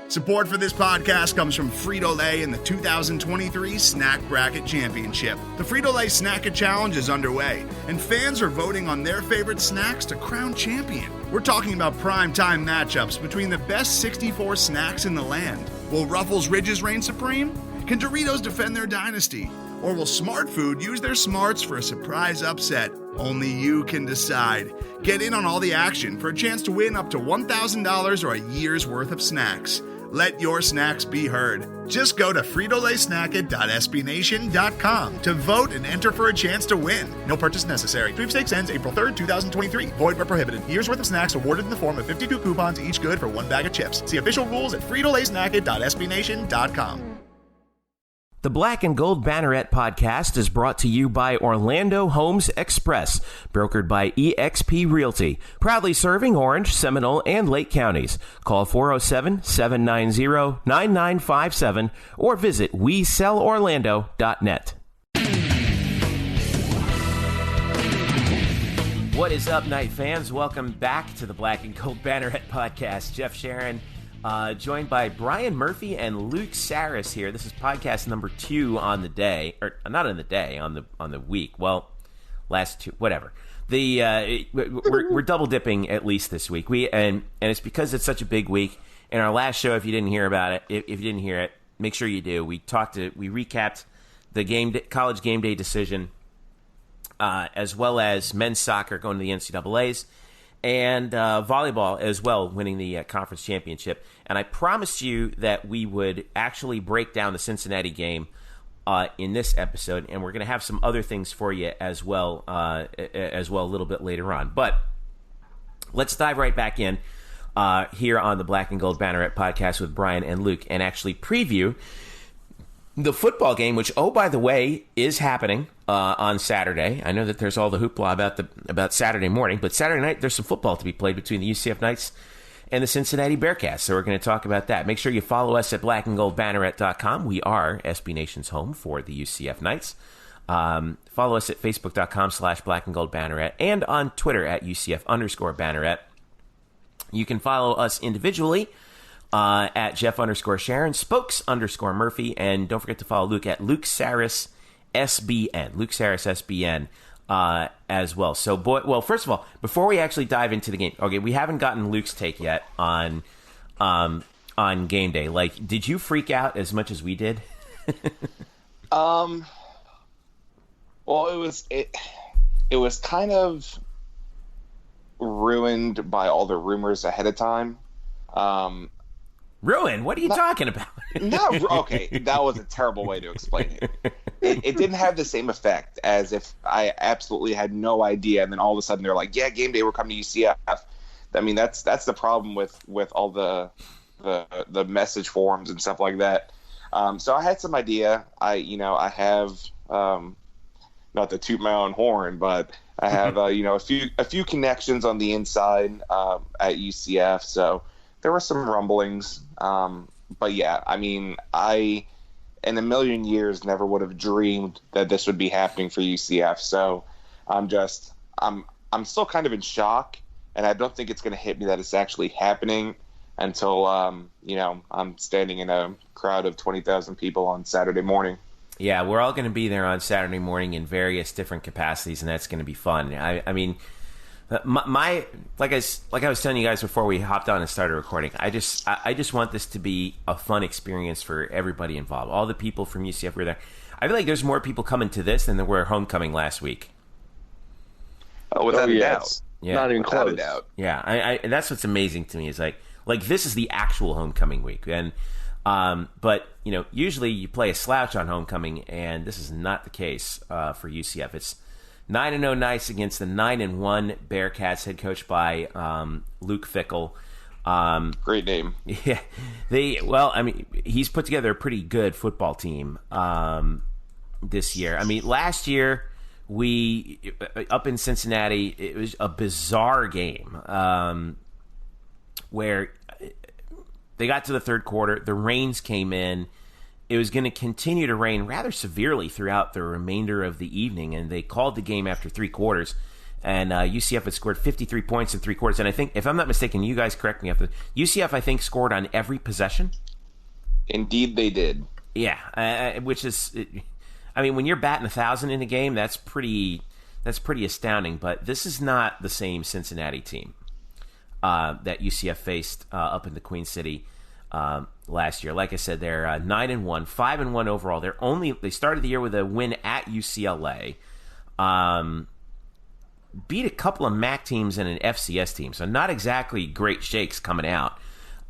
Support for this podcast comes from Frito-Lay in the 2023 Snack Bracket Championship. The Frito-Lay Snack-It Challenge is underway, and fans are voting on their favorite snacks to crown champion. We're talking about prime-time matchups between the best 64 snacks in the land. Will Ruffles Ridges reign supreme? Can Doritos defend their dynasty? Or will Smart Food use their smarts for a surprise upset? Only you can decide. Get in on all the action for a chance to win up to $1,000 or a year's worth of snacks. Let your snacks be heard. Just go to fritolaysnacket.sbnation.com to vote and enter for a chance to win. No purchase necessary. Sweepstakes ends April 3rd, 2023. Void where prohibited. Year's worth of snacks awarded in the form of 52 coupons, each good for one bag of chips. See official rules at fritolaysnacket.sbnation.com. The Black and Gold Banneret Podcast is brought to you by Orlando Homes Express, brokered by eXp Realty, proudly serving Orange, Seminole, and Lake counties. Call 407-790-9957 or visit WeSellOrlando.net. What is up, Night fans? Welcome back to the Black and Gold Banneret Podcast. Jeff Sharon, joined by Brian Murphy and Luke Sarris here. This is podcast number 2 on the day, or not on the day, on the week. Well, last 2, whatever. We're double dipping at least this week. And it's because it's such a big week. In our last show, if you didn't hear about it, if you didn't hear it, make sure you do. We recapped the College GameDay decision, as well as men's soccer going to the NCAAs. And volleyball as well, winning the conference championship. And I promised you that we would actually break down the Cincinnati game in this episode, and we're going to have some other things for you as well a little bit later on. But let's dive right back in here on the Black and Gold Banneret Podcast with Brian and Luke, and actually preview the football game, which, oh, by the way, is happening on Saturday. I know that there's all the hoopla about Saturday morning, but Saturday night there's some football to be played between the UCF Knights and the Cincinnati Bearcats. So we're going to talk about that. Make sure you follow us at blackandgoldbanneret.com. We are SB Nation's home for the UCF Knights. Follow us at facebook.com/blackandgoldbanneret and on Twitter at UCF_Banneret. You can follow us individually at Jeff_Sharon, Spokes_Murphy, and don't forget to follow Luke at Luke Sarris SBN, Luke Sarris SBN as well. So, first of all, before we actually dive into the game, okay, we haven't gotten Luke's take yet on game day. Like, did you freak out as much as we did? Well, it was kind of ruined by all the rumors ahead of time. Ruin? What are you talking about? Okay, that was a terrible way to explain it. It didn't have the same effect as if I absolutely had no idea, and then all of a sudden they're like, "Yeah, game day, we're coming to UCF." I mean, that's the problem with all the message forums and stuff like that. So I had some idea. I have not to toot my own horn, but I have a few connections on the inside at UCF. So there were some rumblings. But yeah, I mean, I in a million years never would have dreamed that this would be happening for UCF. So I'm still kind of in shock, and I don't think it's going to hit me that it's actually happening until I'm standing in a crowd of 20,000 people on Saturday morning. Yeah, we're all going to be there on Saturday morning in various different capacities, and that's going to be fun. I mean, like I was telling you guys before we hopped on and started recording, I just want this to be a fun experience for everybody involved. All the people from UCF were there. I feel like there's more people coming to this than there were homecoming last week. Oh, without a doubt. Yeah. Not even close. Without a doubt. Yeah, I that's what's amazing to me is like this is the actual homecoming week, and but usually you play a slouch on homecoming, and this is not the case for UCF. It's 9-0 Knights against the 9-1 Bearcats, head coached by Luke Fickell. Great name. Yeah, he's put together a pretty good football team this year. I mean, last year we up in Cincinnati, it was a bizarre game where they got to the third quarter, the rains came in. It was going to continue to rain rather severely throughout the remainder of the evening, and they called the game after 3 quarters. and UCF had scored 53 points in 3 quarters. And I think, if I'm not mistaken, you guys correct me, UCF, I think, scored on every possession. Indeed, they did. Yeah, which is, I mean, when you're batting 1,000 in a game, that's pretty astounding. But this is not the same Cincinnati team that UCF faced up in the Queen City last year. Like I said, they're 9-1, 5-1 overall. They started the year with a win at UCLA. Beat a couple of MAC teams and an FCS team, so not exactly great shakes coming out.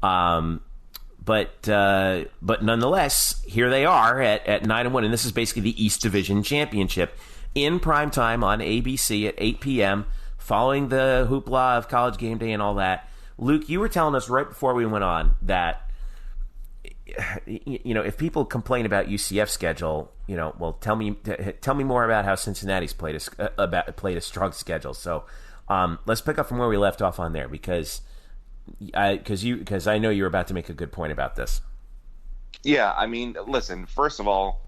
But nonetheless, here they are at 9-1, and this is basically the East Division Championship in primetime on ABC at 8 p.m., following the hoopla of College GameDay and all that. Luke, you were telling us right before we went on that, if people complain about UCF's schedule, well, tell me more about how Cincinnati's played a strong schedule. So let's pick up from where we left off on there, because I know you're about to make a good point about this. Yeah, I mean, listen, first of all,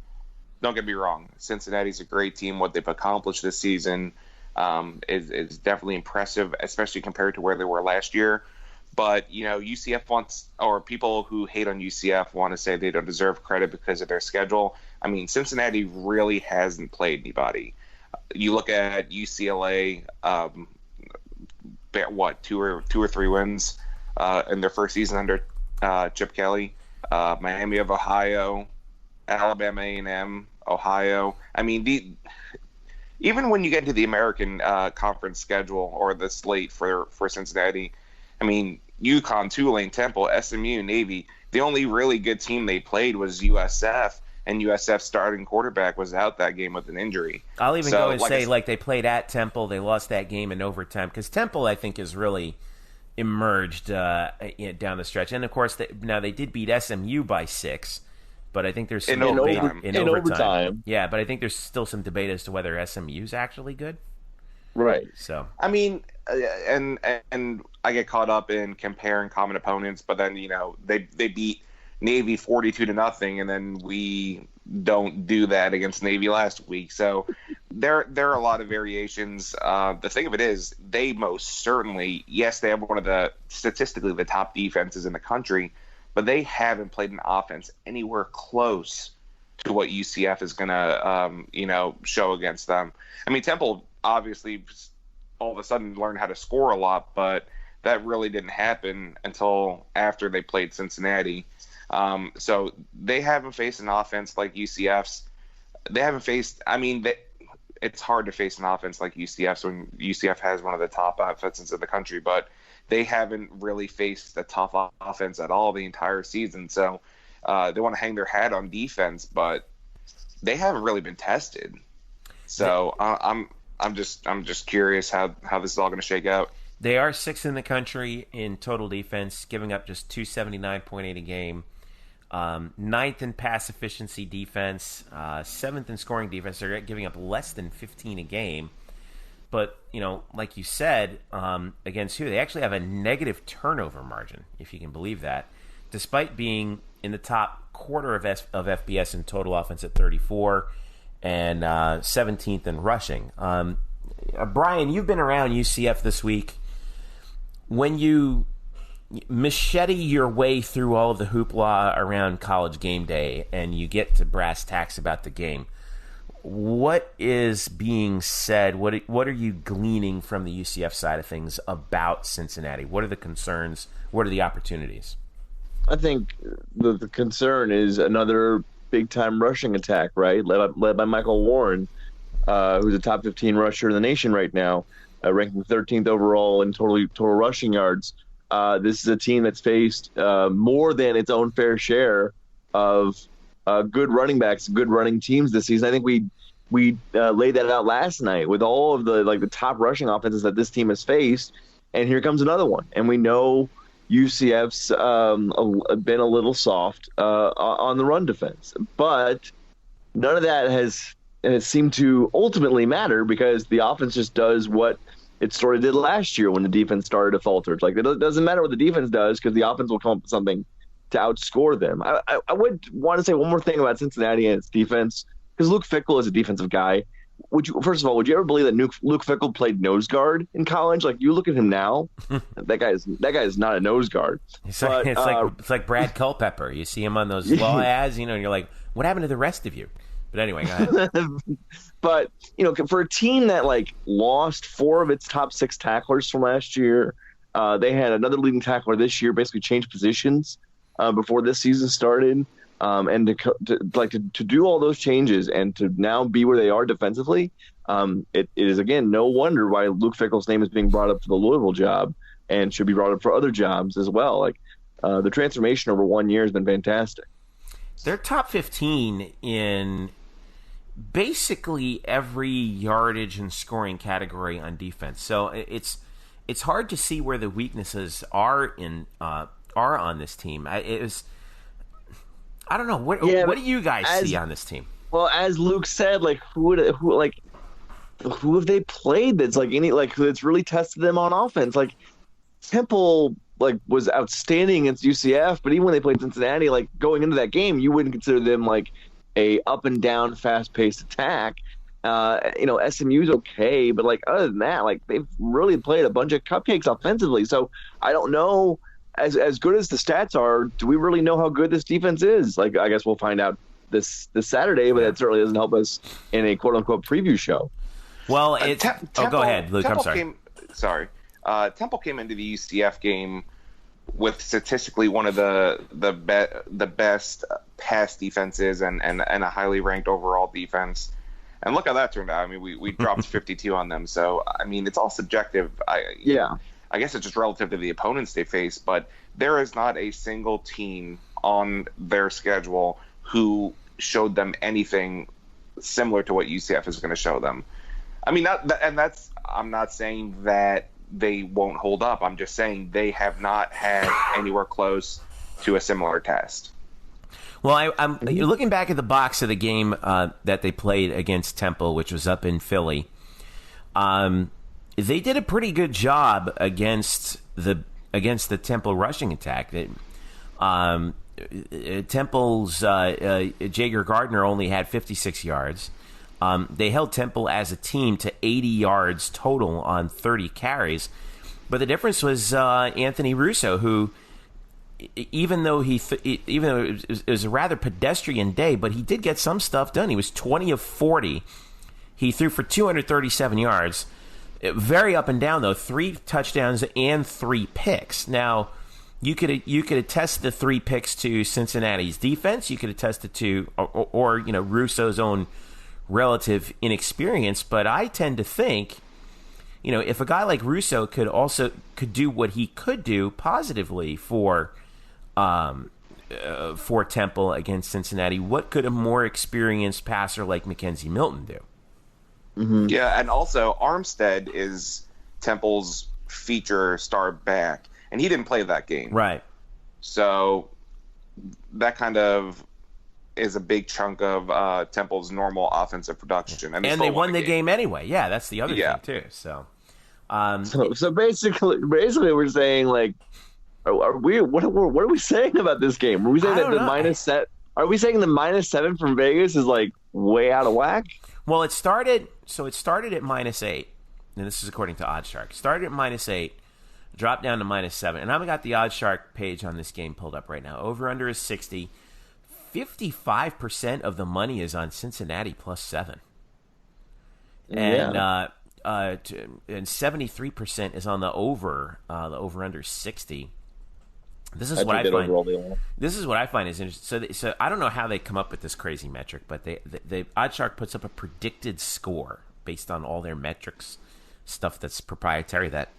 don't get me wrong. Cincinnati's a great team. What they've accomplished this season is definitely impressive, especially compared to where they were last year. But, UCF wants, or people who hate on UCF want to say they don't deserve credit because of their schedule. I mean, Cincinnati really hasn't played anybody. You look at UCLA, two or three wins in their first season under Chip Kelly. Miami of Ohio, Alabama A&M, Ohio. I mean, even when you get to the American Conference schedule or the slate for Cincinnati, I mean, UConn, Tulane, Temple, SMU, Navy, the only really good team they played was USF, and USF's starting quarterback was out that game with an injury. I'll even go and say, they played at Temple. They lost that game in overtime, because Temple, I think, has really emerged down the stretch. And, of course, they did beat SMU by 6, but I think there's some debate in overtime. Yeah, but I think there's still some debate as to whether SMU's actually good. Right. So, I mean, and I get caught up in comparing common opponents, but then they beat Navy 42-0, and then we don't do that against Navy last week. So there are a lot of variations. The thing of it is, they most certainly, yes, they have one of the statistically the top defenses in the country, but they haven't played an offense anywhere close to what UCF is going to show against them. I mean, Temple obviously all of a sudden learned how to score a lot, but that really didn't happen until after they played Cincinnati. So they haven't faced an offense like UCF's. They haven't faced, it's hard to face an offense like UCF's when UCF has one of the top offenses in the country, but they haven't really faced a tough offense at all the entire season. So they want to hang their hat on defense, but they haven't really been tested. So I'm just curious how this is all going to shake out. They are 6th in the country in total defense, giving up just 279.8 a game. 9th in pass efficiency defense, 7th in scoring defense. They're giving up less than 15 a game. But, like you said, against who? They actually have a negative turnover margin, if you can believe that, despite being in the top quarter of FBS in total offense at 34 and 17th in rushing. Brian, you've been around UCF this week. When you machete your way through all of the hoopla around College GameDay and you get to brass tacks about the game, what is being said? What are you gleaning from the UCF side of things about Cincinnati? What are the concerns? What are the opportunities? I think the concern is another big-time rushing attack, right? Led by Michael Warren, who's a top 15 rusher in the nation right now, ranking 13th overall in total rushing yards. This is a team that's faced more than its own fair share of good running backs, good running teams this season. I think we laid that out last night with all of the top rushing offenses that this team has faced, and here comes another one. And we know UCF's been a little soft on the run defense, but none of that has seemed to ultimately matter because the offense just does what it sort of did last year when the defense started to falter. It's like it doesn't matter what the defense does because the offense will come up with something to outscore them. I would want to say one more thing about Cincinnati and its defense, because Luke Fickell is a defensive guy. first of all, would you ever believe that Luke Fickell played nose guard in college? Like, you look at him now, that guy is not a nose guard. It's like Brad Culpepper. You see him on those law ads, and you're like, what happened to the rest of you? But anyway, go ahead. But, for a team that, lost 4 of its top 6 tacklers from last year, they had another leading tackler this year, basically changed positions before this season started. And to do all those changes and to now be where they are defensively, it is, again, no wonder why Luke Fickell's name is being brought up for the Louisville job and should be brought up for other jobs as well. The transformation over 1 year has been fantastic. They're top 15 in basically every yardage and scoring category on defense. So it's hard to see where the weaknesses are on this team. I don't know. What do you guys see on this team? Well, as Luke said, who have they played that's that's really tested them on offense? Temple was outstanding against UCF, but even when they played Cincinnati, going into that game, you wouldn't consider them a up and down, fast paced attack. SMU's okay, but other than that, they've really played a bunch of cupcakes offensively. So I don't know. As good as the stats are, do we really know how good this defense is? I guess we'll find out this Saturday, but that certainly doesn't help us in a quote unquote preview show. Well, go ahead, Luke. I'm sorry. Temple came into the UCF game with statistically one of the best pass defenses and a highly ranked overall defense. And look how that turned out. I mean, we dropped 52 on them. So, I mean, it's all subjective. I guess it's just relative to the opponents they face, but there is not a single team on their schedule who showed them anything similar to what UCF is going to show them. I mean, I'm not saying that they won't hold up. I'm just saying they have not had anywhere close to a similar test. Well, I'm looking back at the box of the game that they played against Temple, which was up in Philly. They did a pretty good job against the Temple rushing attack. Temple's Jager Gardner only had 56 yards. They held Temple as a team to 80 yards total on 30 carries. But the difference was Anthony Russo, who, even though it was a rather pedestrian day, but he did get some stuff done. He was 20 of 40. He threw for 237 yards. Very up and down, though. 3 touchdowns and 3 picks. Now, you could attest the 3 picks to Cincinnati's defense. You could attest it to, or Russo's own relative inexperience. But I tend to think, if a guy like Russo could do what he could do positively for Temple against Cincinnati, what could a more experienced passer like Mackenzie Milton do? Mm-hmm. Yeah, and also Armstead is Temple's feature star back, and he didn't play that game. Right. So that kind of is a big chunk of Temple's normal offensive production. And they won the game anyway. Yeah, that's the other thing, too. So basically we're saying, what are we saying about this game? Are we saying that the minus set? Are we saying the -7 from Vegas is way out of whack? Well, it started at -8, and this is according to OddsShark. Started at -8, dropped down to -7, and I've got the OddsShark page on this game pulled up right now. Over under is 60. 55% of the money is on Cincinnati +7, and 73% is on the over. The over under 60. This is what I find. This is what I find is interesting. So I don't know how they come up with this crazy metric, but they OddsShark puts up a predicted score based on all their metrics, stuff that's proprietary that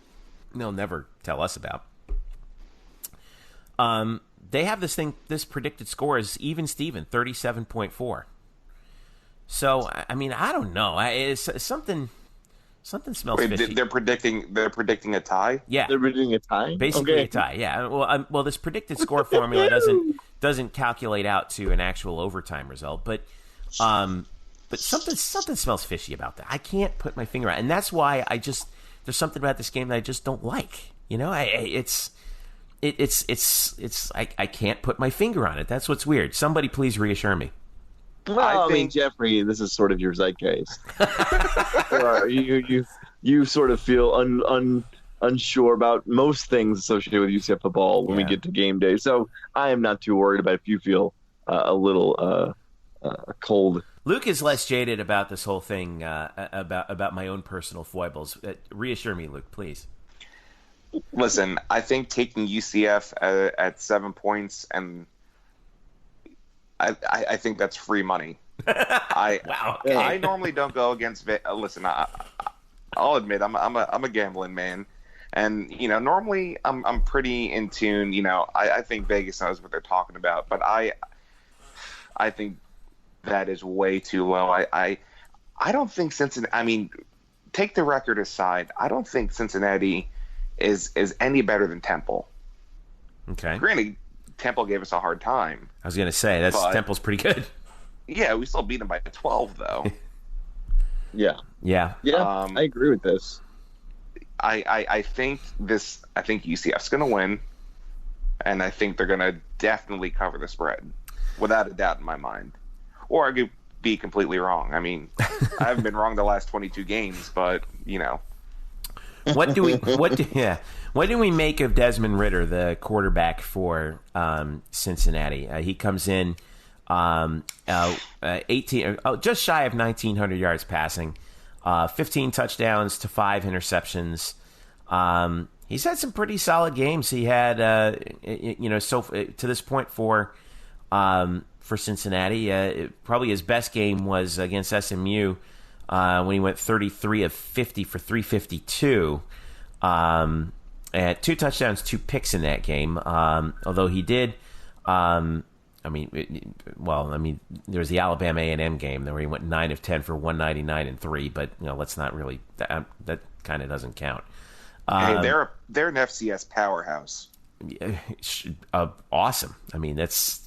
they'll never tell us about. They have this predicted score is even Steven, 37.4. So I mean, I don't know. It's something smells fishy. They're predicting a tie? Yeah. They're predicting a tie? Basically a tie, yeah. Well, this predicted score formula doesn't calculate out to an actual overtime result, but something smells fishy about that. I can't put my finger on it. And that's why there's something about this game that I just don't like. I can't put my finger on it. That's what's weird. Somebody please reassure me. Well, I mean, Jeffrey, this is sort of your zeitgeist. You sort of feel unsure about most things associated with UCF football when we get to game day. So I am not too worried about if you feel a little cold. Luke is less jaded about this whole thing, about my own personal foibles. Reassure me, Luke, please. Listen, I think taking UCF at 7 points, and I think that's free money. Wow. Okay. I normally don't go against. Listen, I'll admit I'm a gambling man, and normally I'm pretty in tune. I think Vegas knows what they're talking about, but I think that is way too low. I don't think Cincinnati. I mean, take the record aside, I don't think Cincinnati is any better than Temple. Okay. Granted, Temple gave us a hard time. I was going to say Temple's pretty good. Yeah, we still beat them by 12 though. Yeah. I agree with this. I think UCF's going to win, and I think they're going to definitely cover the spread, without a doubt in my mind. Or I could be completely wrong. I mean, I haven't been wrong the last 22 games, but What do we make of Desmond Ridder, the quarterback for Cincinnati? He comes in 18, just shy of 1,900 yards passing, 15 touchdowns to 5 interceptions. He's had some pretty solid games. He had, to this point for Cincinnati, probably his best game was against SMU. When he went 33 of 50 for 352, and 2 touchdowns, 2 picks in that game. Although he did, there was the Alabama A&M game where he went 9 of 10 for 199 and 3. But let's not really that kind of doesn't count. Hey, they're an FCS powerhouse. Awesome. I mean, that's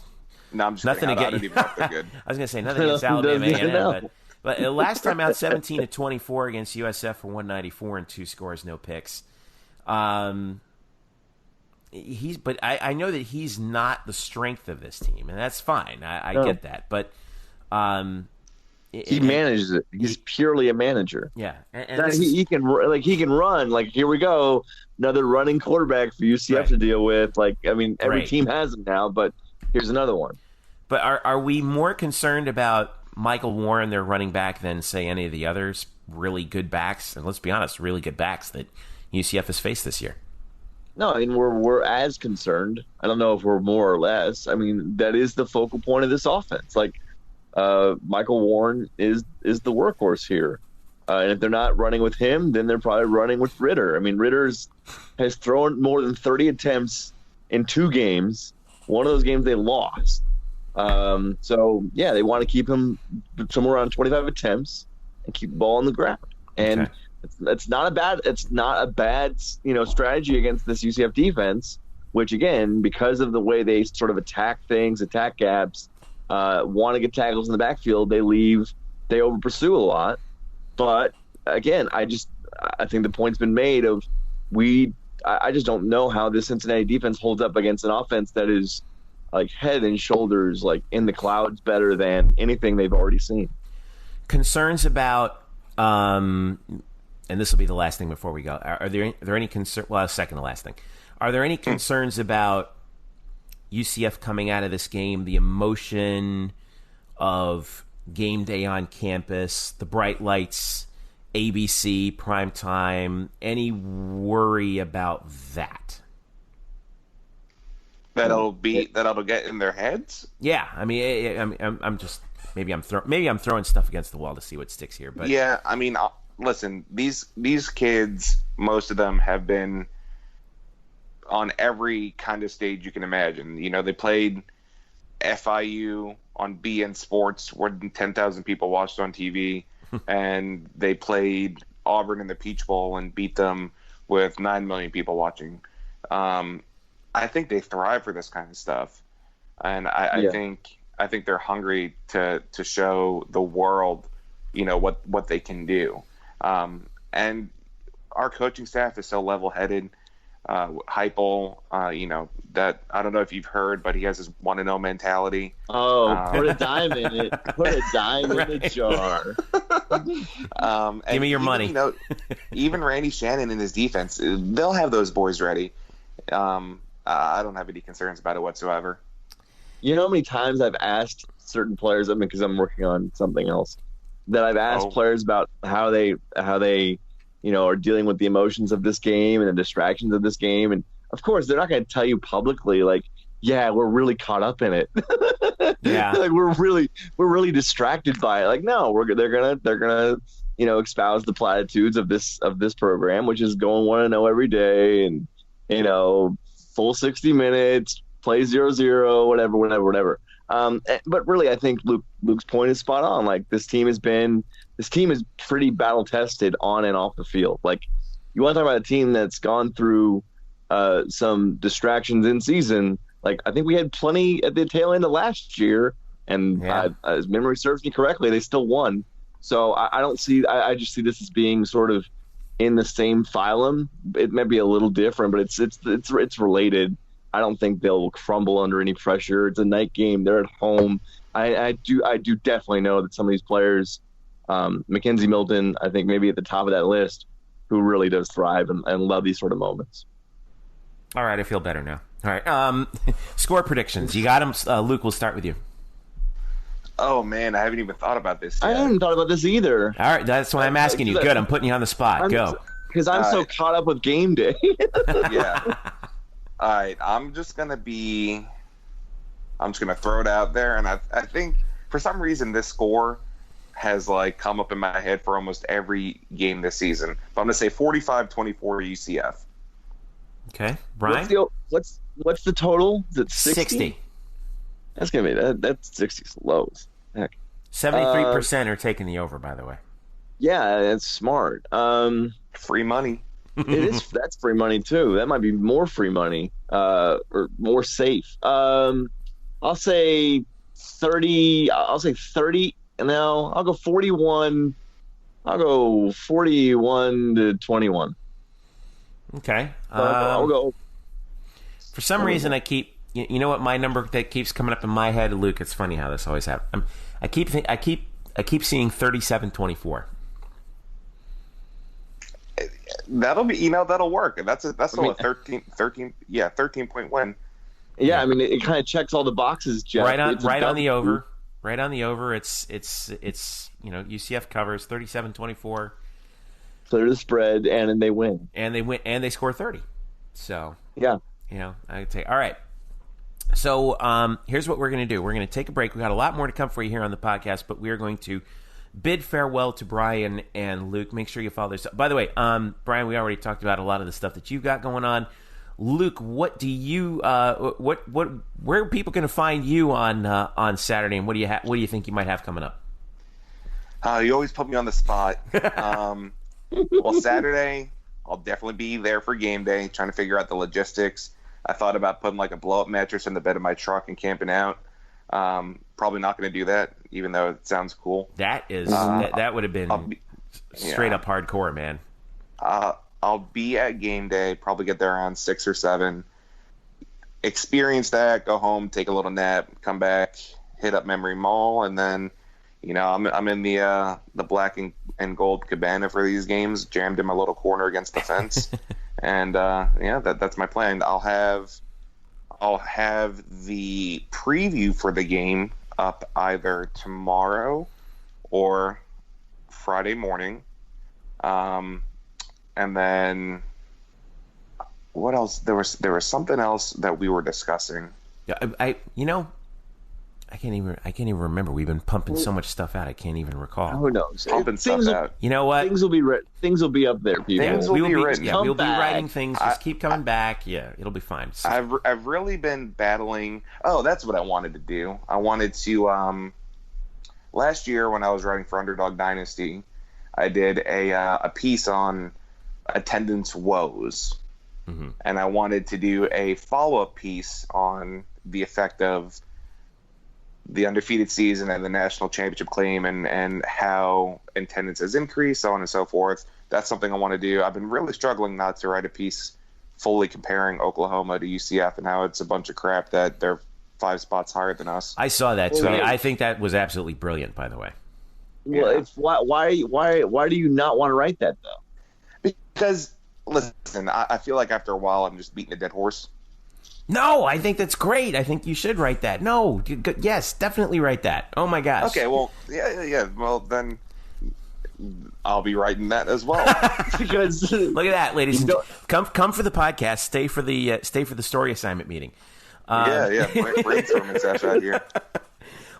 no, I'm just nothing kidding. against. I don't even know if they're good. I was going to say nothing against Alabama A&M, but last time out, 17 to 24 against USF for 194 and 2 scores, no picks. I know that he's not the strength of this team, and that's fine. I get that, but he manages it. He's purely a manager. Yeah, and he can run. Like, here we go, another running quarterback for UCF to deal with. Every team has him now, but here's another one. But are we more concerned about Michael Warren, their running back, than, say, any of the others really good backs, and let's be honest, really good backs that UCF has faced this year? No, I mean, we're as concerned. I don't know if we're more or less. I mean, that is the focal point of this offense. Michael Warren is the workhorse here. And if they're not running with him, then they're probably running with Ridder. I mean, Ridder has thrown more than 30 attempts in 2 games. One of those games they lost. They want to keep him somewhere around 25 attempts and keep the ball on the ground. And it's not a bad strategy against this UCF defense, which, again, because of the way they sort of attack gaps, want to get tackles in the backfield, they over pursue a lot. But again, I think the point's been made of I just don't know how this Cincinnati defense holds up against an offense that is head and shoulders in the clouds better than anything they've already seen. Concerns about and this will be the last thing before we go. Are there any concerns? Well, second to last thing. Are there any concerns about UCF coming out of this game, the emotion of game day on campus, the bright lights, ABC, primetime, any worry about that? That'll get in their heads? Yeah, I mean, I'm just maybe I'm throwing stuff against the wall to see what sticks here. But yeah, I mean, listen, these kids, most of them have been on every kind of stage you can imagine. They played FIU on BN Sports, where 10,000 people watched on TV, and they played Auburn in the Peach Bowl and beat them with 9 million people watching. I think they thrive for this kind of stuff, and I think they're hungry to show the world, what they can do. And our coaching staff is so level-headed. Heupel, that I don't know if you've heard, but he has his 1-0 mentality. Oh, put a dime in it. Put a dime in the jar. Give me your money. Even Randy Shannon and his defense, they'll have those boys ready. I don't have any concerns about it whatsoever. You know how many times I've asked certain players, because I'm working on something else, that I've asked players about how they are dealing with the emotions of this game and the distractions of this game. And of course, they're not going to tell you publicly, like, yeah, we're really caught up in it. Yeah. Like we're really distracted by it. Like, no, they're gonna espouse the platitudes of this program, which is going 1-0 every day, and full 60 minutes, play 0-0, whatever. But really, I think Luke's point is spot on. Like, this team is pretty battle tested on and off the field. Like, you want to talk about a team that's gone through some distractions in season. Like, I think we had plenty at the tail end of last year, and as memory serves me correctly, they still won. So I just see this as being sort of in the same phylum. It may be a little different, but it's related. I don't think they'll crumble under any pressure. It's a night game. They're at home. I do definitely know that some of these players, Mackenzie Milton, I think maybe at the top of that list, who really does thrive and love these sort of moments. All right, I feel better now. All right, score predictions. You got them. Luke, we'll start with you. Oh, man, I haven't even thought about this yet. I haven't thought about this either. All right, that's why I'm asking you. Good, I'm putting you on the spot. Go. Because I'm so caught up with game day. Yeah. All right, I'm just going to throw it out there, and I think for some reason this score has come up in my head for almost every game this season. But I'm going to say 45-24 UCF. Okay, Brian? What's the total? Is it 60? That's going to be that's 60's low. Heck. 73% are taking the over, by the way. Yeah, that's smart. Free money. It is. That's free money too. That might be more free money, or more safe. I'll say 30. I'll say 30. No, I'll go 41. I'll go 41-21. Okay. I'll go. For some reason, I keep. You know what? My number that keeps coming up in my head, Luke. It's funny how this always happens. I keep seeing 37-24. That'll work. That's a 13-point win. Yeah, I mean, it kind of checks all the boxes, Jeff. Right on the over. Right on the over. It's UCF covers 37-24. Clear the spread, and then they win. And they score 30. So yeah, I'd say all right. So here's what we're going to do. We're going to take a break. We've got a lot more to come for you here on the podcast, but we are going to bid farewell to Brian and Luke. Make sure you follow this. By the way, Brian, we already talked about a lot of the stuff that you've got going on. Luke, what do you where are people going to find you on Saturday, and what do you think you might have coming up? You always put me on the spot. Well, Saturday I'll definitely be there for game day, trying to figure out the logistics. I thought about putting a blow-up mattress in the bed of my truck and camping out. Probably not going to do that, even though it sounds cool. That is that would have been straight up hardcore, man. I'll be at game day, probably get there around 6 or 7. Experience that, go home, take a little nap, come back, hit up Memory Mall, and then I'm in the black and gold cabana for these games, jammed in my little corner against the fence, and that's my plan. I'll have the preview for the game up either tomorrow or Friday morning. And then what else? There was something else that we were discussing. Yeah, I can't even remember. We've been pumping so much stuff out. I can't even recall. Who knows? Pumping stuff out. You know what? Things will be up there, people. Things will be written. Yeah, we'll be writing things. Just keep coming back. Yeah, it'll be fine. I've really been battling. Oh, that's what I wanted to do. I wanted to. Last year when I was writing for Underdog Dynasty, I did a piece on attendance woes, and I wanted to do a follow-up piece on the effect of the undefeated season and the national championship claim and how attendance has increased, so on and so forth. That's something I want to do. I've been really struggling not to write a piece fully comparing Oklahoma to UCF and how it's a bunch of crap that they're 5 spots higher than us. I saw that tweet. I think that was absolutely brilliant, by the way. Well, it's why do you not want to write that though? Because listen, I feel like after a while I'm just beating a dead horse. No, I think that's great. I think you should write that. No, yes, definitely write that. Oh my gosh. Okay, well, yeah. Well, then I'll be writing that as well. Because look at that, ladies. Come for the podcast. Stay for the story assignment meeting. Brainstorming session out here.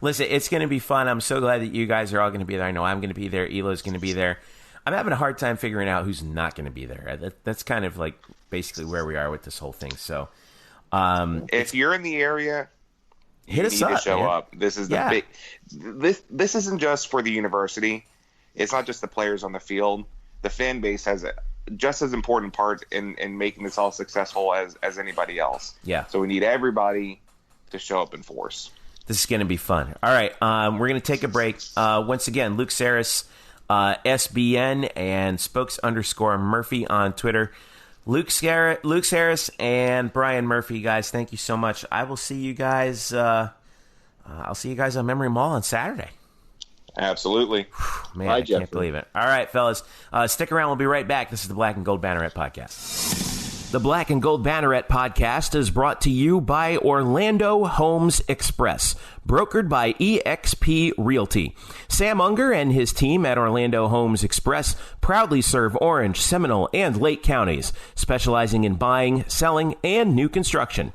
Listen, it's going to be fun. I'm so glad that you guys are all going to be there. I know I'm going to be there. Elo's going to be there. I'm having a hard time figuring out who's not going to be there. That's kind of like basically where we are with this whole thing. So, if you're in the area, hit us up. To show up. This is the big. This isn't just for the university. It's not just the players on the field. The fan base has just as important part in making this all successful as anybody else. Yeah. So we need everybody to show up in force. This is going to be fun. All right, we're going to take a break. Once again, Luke Sarris, SBN, and spokes_Murphy on Twitter. Luke Sarris and Brian Murphy, guys, thank you so much. I will see you guys. I'll see you guys on Memory Mall on Saturday. Absolutely. Man, I can't believe it. All right, fellas. Stick around. We'll be right back. This is the Black and Gold Banneret Podcast. The Black and Gold Banneret Podcast is brought to you by Orlando Homes Express, brokered by eXp Realty. Sam Unger and his team at Orlando Homes Express proudly serve Orange, Seminole, and Lake counties, specializing in buying, selling, and new construction.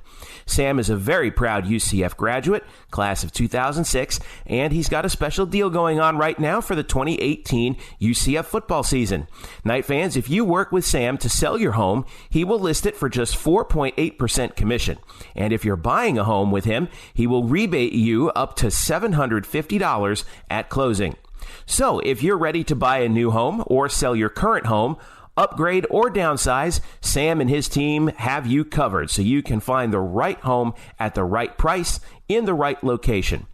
Sam is a very proud UCF graduate, class of 2006, and he's got a special deal going on right now for the 2018 UCF football season. Night fans, if you work with Sam to sell your home, he will list it for just 4.8% commission. And if you're buying a home with him, he will rebate you up to $750 at closing. So if you're ready to buy a new home or sell your current home, upgrade or downsize, Sam and his team have you covered so you can find the right home at the right price in the right location.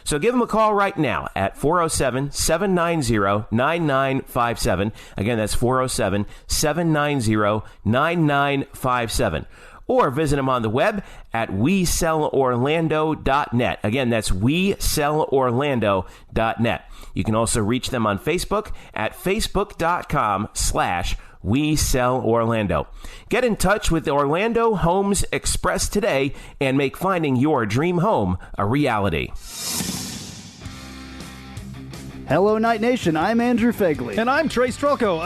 So give them a call right now at 407-790-9957. Again, that's 407-790-9957. Or visit them on the web at WeSellOrlando.net. Again, that's WeSellOrlando.net. You can also reach them on Facebook at Facebook.com/WeSellOrlando. Get in touch with Orlando Homes Express today and make finding your dream home a reality. Hello, Night Nation. I'm Andrew Fegley. And I'm Trey Strelko.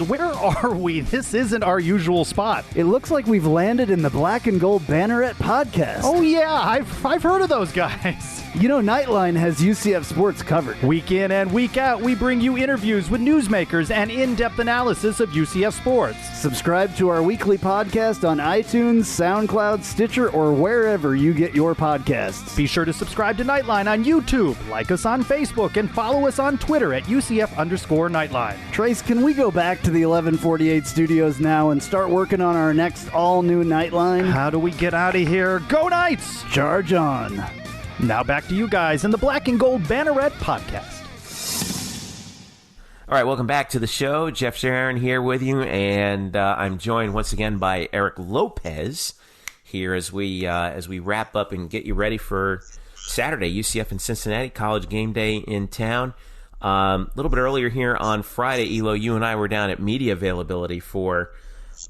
Where are we? This isn't our usual spot. It looks like we've landed in the Black and Gold Banneret Podcast. Oh, yeah. I've heard of those guys. You know, Nightline has UCF sports covered. Week in and week out, we bring you interviews with newsmakers and in-depth analysis of UCF sports. Subscribe to our weekly podcast on iTunes, SoundCloud, Stitcher, or wherever you get your podcasts. Be sure to subscribe to Nightline on YouTube, like us on Facebook, and follow us on Twitter at UCF_Nightline. Trace, can we go back to the 1148 studios now and start working on our next all-new Nightline? How do we get out of here? Go Knights! Charge on. Now back to you guys in the Black and Gold Banneret Podcast. All right, welcome back to the show. Jeff Sharon here with you, and I'm joined once again by Eric Lopez here as we wrap up and get you ready for Saturday, UCF and Cincinnati, College GameDay in town. A little bit earlier here on Friday, Elo, you and I were down at media availability for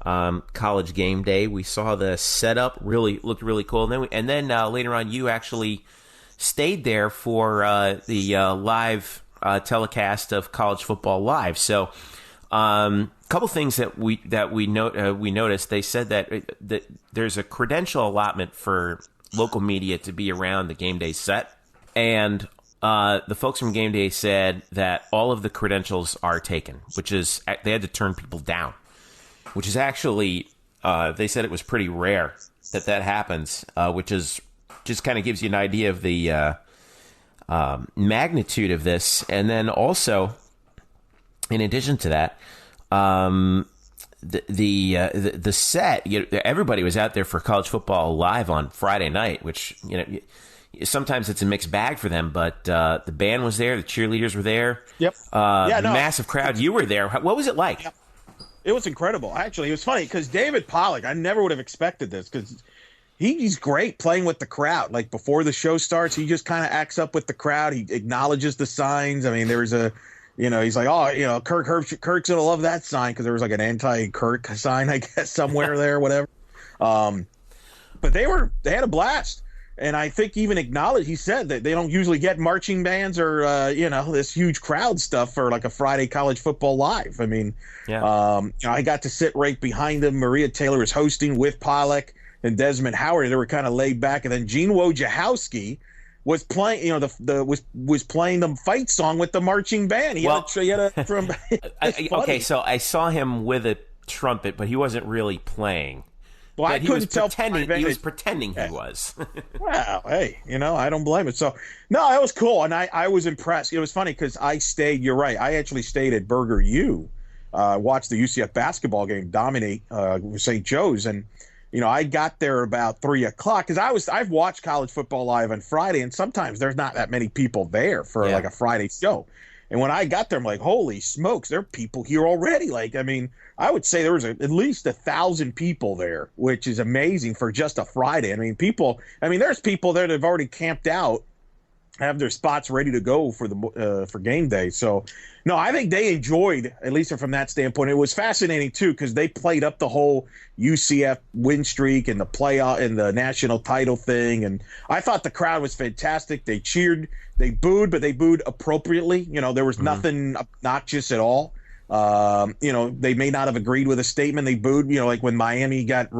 College GameDay. We saw the setup, looked really cool, and then later on, you actually stayed there for the live telecast of College Football Live. So, a couple things that we noticed. They said that there's a credential allotment for local media to be around the Game Day set, and the folks from Game Day said that all of the credentials are taken, which is they had to turn people down, which is actually they said it was pretty rare that happens, which is just kind of gives you an idea of the magnitude of this. And then also, in addition to that, the set, everybody was out there for College Football Live on Friday night, which, sometimes it's a mixed bag for them, but the band was there, the cheerleaders were there. Yep. Massive crowd. You were there. What was it like? It was incredible. Actually, it was funny because David Pollack, I never would have expected this because he's great playing with the crowd. Like before the show starts, he just kind of acts up with the crowd. He acknowledges the signs. I mean, there was he's like, oh, Kirk's going to love that sign because there was like an anti-Kirk sign, I guess, somewhere there, whatever. But they had a blast. And I think even acknowledged, he said that they don't usually get marching bands or, this huge crowd stuff for like a Friday college football live. I mean, I got to sit right behind him. Maria Taylor was hosting with Pollack and Desmond Howard. They were kind of laid back. And then Gene Wojciechowski was playing, was playing the fight song with the marching band. Okay, so I saw him with a trumpet, but he wasn't really playing. Well, I couldn't tell. He was pretending he was. Wow. Hey, I don't blame it. So, no, it was cool. And I was impressed. It was funny because I stayed, you're right. I actually stayed at Burger U, watched the UCF basketball game dominate St. Joe's. And, I got there about 3:00 because I've watched college football live on Friday. And sometimes there's not that many people there for like a Friday show. And when I got there, I'm like, holy smokes, there are people here already. Like, I mean, I would say there was at least 1,000 people there, which is amazing for just a Friday. I mean, there's people there that have already camped out, have their spots ready to go for game day. So, no, I think they enjoyed, at least from that standpoint. It was fascinating, too, because they played up the whole UCF win streak and the playoff and the national title thing. And I thought the crowd was fantastic. They cheered. They booed, but they booed appropriately. There was nothing obnoxious at all. They may not have agreed with a statement. They booed, like when Miami got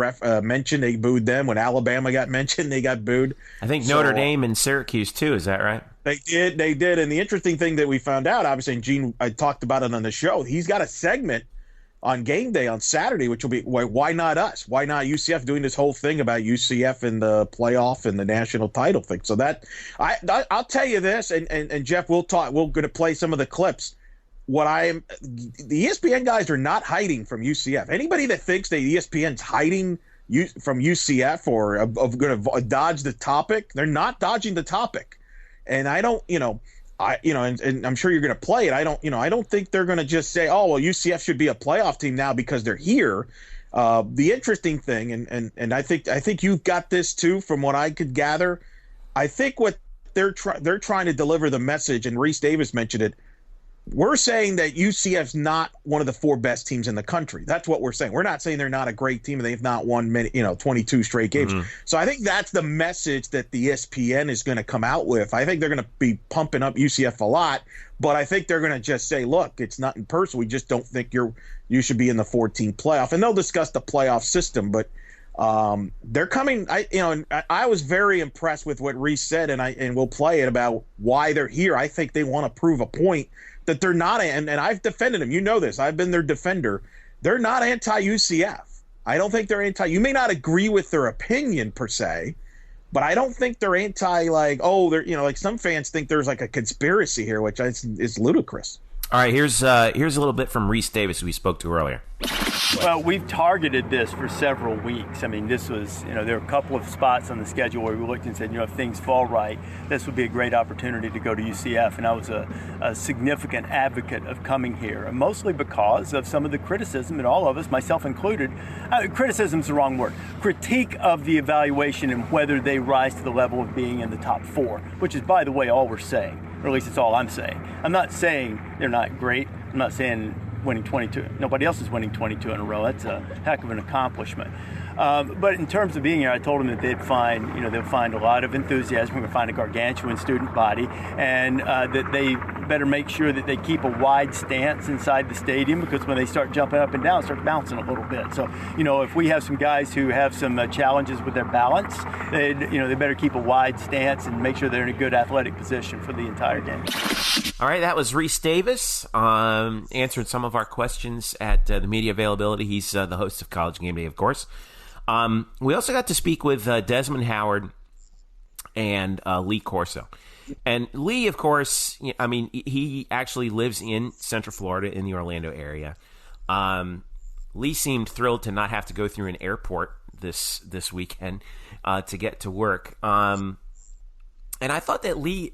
mentioned, they booed them. When Alabama got mentioned, they got booed. I think Notre Dame and Syracuse, too. Is that right? They did. And the interesting thing that we found out, obviously, and Gene, I talked about it on the show, he's got a segment on game day on Saturday, which will be, why not us? Why not UCF doing this whole thing about UCF and the playoff and the national title thing? So that I'll tell you this, and Jeff, we'll talk. We're going to play some of the clips. The ESPN guys are not hiding from UCF. Anybody that thinks that ESPN's hiding from UCF or of going to dodge the topic, they're not dodging the topic. And I don't, and I'm sure you're going to play it. I don't think they're going to just say, oh, well, UCF should be a playoff team now because they're here. The interesting thing, and I think you've got this too, from what I could gather. I think what they're trying to deliver the message, and Rece Davis mentioned it. We're saying that UCF's not one of the 4 best teams in the country. That's what we're saying. We're not saying they're not a great team and they've not won 22 straight games. Mm-hmm. So I think that's the message that the ESPN is going to come out with. I think they're going to be pumping up UCF a lot, but I think they're going to just say, look, it's not in person. We just don't think you should be in the 14 playoff. And they'll discuss the playoff system, but they're coming. I was very impressed with what Rece said, and we'll play it about why they're here. I think they want to prove a point that they're not, and I've defended them. You know this. I've been their defender. They're not anti-UCF. I don't think they're anti. You may not agree with their opinion per se, but I don't think they're anti. Like, oh, they're like some fans think there's like a conspiracy here, which is ludicrous. All right, here's a little bit from Rece Davis, who we spoke to earlier. Well, we've targeted this for several weeks. I mean, this was, there were a couple of spots on the schedule where we looked and said, if things fall right, this would be a great opportunity to go to UCF. And I was a significant advocate of coming here, mostly because of some of the criticism, and all of us, myself included, criticism's the wrong word, critique of the evaluation and whether they rise to the level of being in the top 4, which is, by the way, all we're saying, or at least it's all I'm saying. I'm not saying they're not great. I'm not saying winning 22. Nobody else is winning 22 in a row. That's a heck of an accomplishment. But in terms of being here, I told them that they'd find a lot of enthusiasm. We're going to find a gargantuan student body, and that they better make sure that they keep a wide stance inside the stadium, because when they start jumping up and down, it starts bouncing a little bit. So, if we have some guys who have some challenges with their balance, they better keep a wide stance and make sure they're in a good athletic position for the entire game. All right, that was Rece Davis answering some of our questions at the media availability. He's the host of College GameDay, of course. We also got to speak with Desmond Howard and Lee Corso. And Lee, of course, he actually lives in Central Florida in the Orlando area. Lee seemed thrilled to not have to go through an airport this weekend to get to work. And I thought that Lee,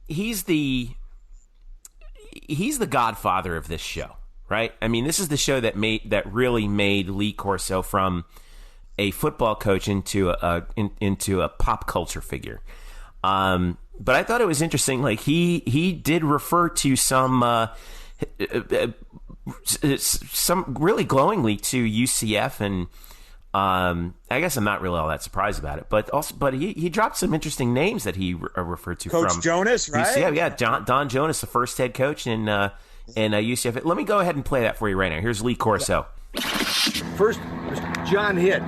he's he's the godfather of this show, right? I mean, this is the show that really made Lee Corso from a football coach into a pop culture figure. But I thought it was interesting. Like he did refer to some really glowingly to UCF, and I guess I'm not really all that surprised about it. But he dropped some interesting names that he referred to. Coach from Jonas, right? UCF, yeah, Don Jonas, the first head coach in UCF. Let me go ahead and play that for you right now. Here's Lee Corso. First was John Hitt,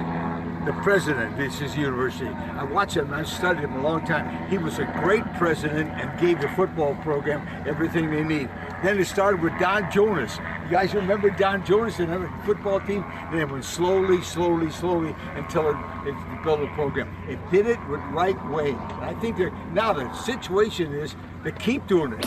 the president of this university. I watched him. I studied him a long time. He was a great president and gave the football program everything they need. Then it started with Don Jonas. You guys remember Don Jonas and the football team? And it went slowly until it built a program. It did it the right way. And I think now the situation is to keep doing it.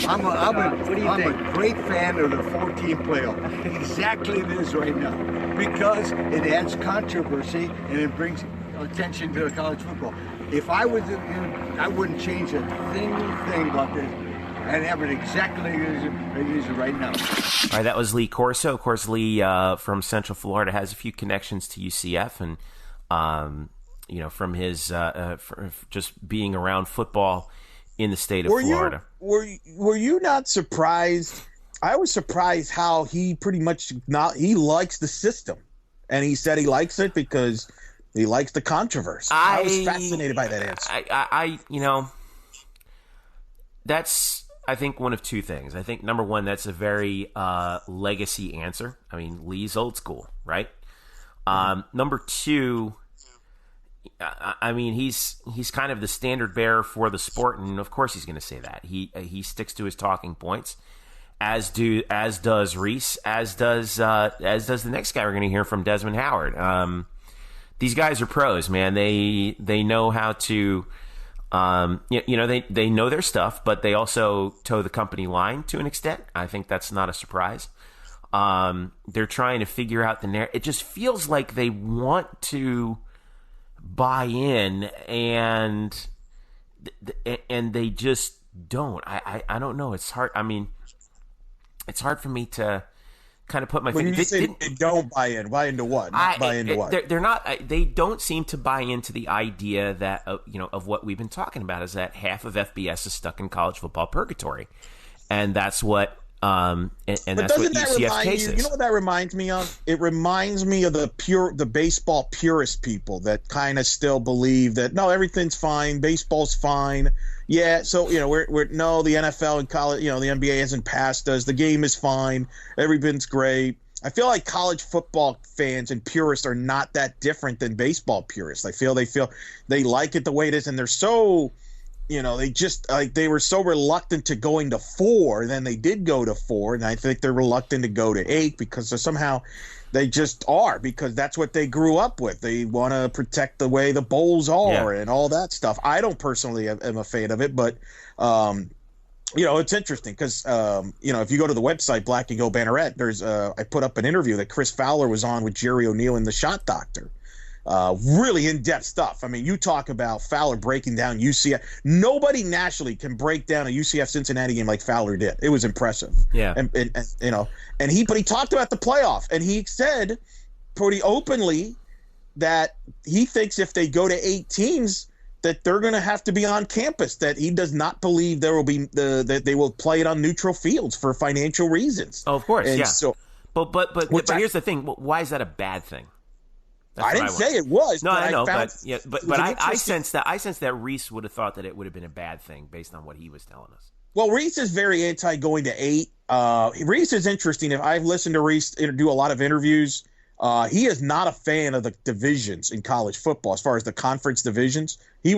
I'm a great fan of the 14 playoff. Exactly it is right now. Because it adds controversy and it brings attention to college football. If I was I wouldn't change a thing about this. And have it exactly as it is right now. All right, that was Lee Corso. Of course, Lee from Central Florida has a few connections to UCF, and from his just being around football in the state of Florida. Were you not surprised? I was surprised how he pretty much he likes the system, and he said he likes it because he likes the controversy. I was fascinated by that answer. That's, I think, one of two things. I think, number one, that's a very legacy answer. I mean, Lee's old school, right? Number two, I mean, he's kind of the standard bearer for the sport, and of course he's going to say that. He sticks to his talking points, as does Rece, as does the next guy we're going to hear from, Desmond Howard. These guys are pros, man. They know how to. They know their stuff, but they also toe the company line to an extent. I think that's not a surprise. They're trying to figure out the narrative. It just feels like they want to buy in, and they just don't. I don't know. It's hard. I mean, it's hard for me to kind of put my finger. When you say they don't buy into what? They're not. They don't seem to buy into the idea that of what we've been talking about, is that half of FBS is stuck in college football purgatory, and that's what that's what UCF's case is. You know what that reminds me of? It reminds me of the baseball purist people that kind of still believe that no, everything's fine, baseball's fine. Yeah, so we're the NFL and college, the NBA hasn't passed us. The game is fine. Everything's great. I feel like college football fans and purists are not that different than baseball purists. I feel they like it the way it is, and they're so, they just they were so reluctant to going to 4, then they did go to 4, and I think they're reluctant to go to 8 because somehow they just are, because that's what they grew up with. They want to protect the way the bowls are and all that stuff. I don't personally am a fan of it, but it's interesting because if you go to the website Black Gold Banneret, there's I put up an interview that Chris Fowler was on with Jerry O'Neill and the Shot Doctor. Really in-depth stuff. I mean, you talk about Fowler breaking down UCF. Nobody nationally can break down a UCF Cincinnati game like Fowler did. It was impressive. Yeah. But he talked about the playoff, and he said pretty openly that he thinks if they go to 8 teams that they're going to have to be on campus, that he does not believe there will be that they will play it on neutral fields for financial reasons. Oh, of course, and yeah. So, but here's the thing. Why is that a bad thing? I didn't say it was. No, I know, but I sense that Rece would have thought that it would have been a bad thing based on what he was telling us. Well, Rece is very anti going to 8. Rece is interesting. If I've listened to Rece do a lot of interviews, he is not a fan of the divisions in college football as far as the conference divisions. I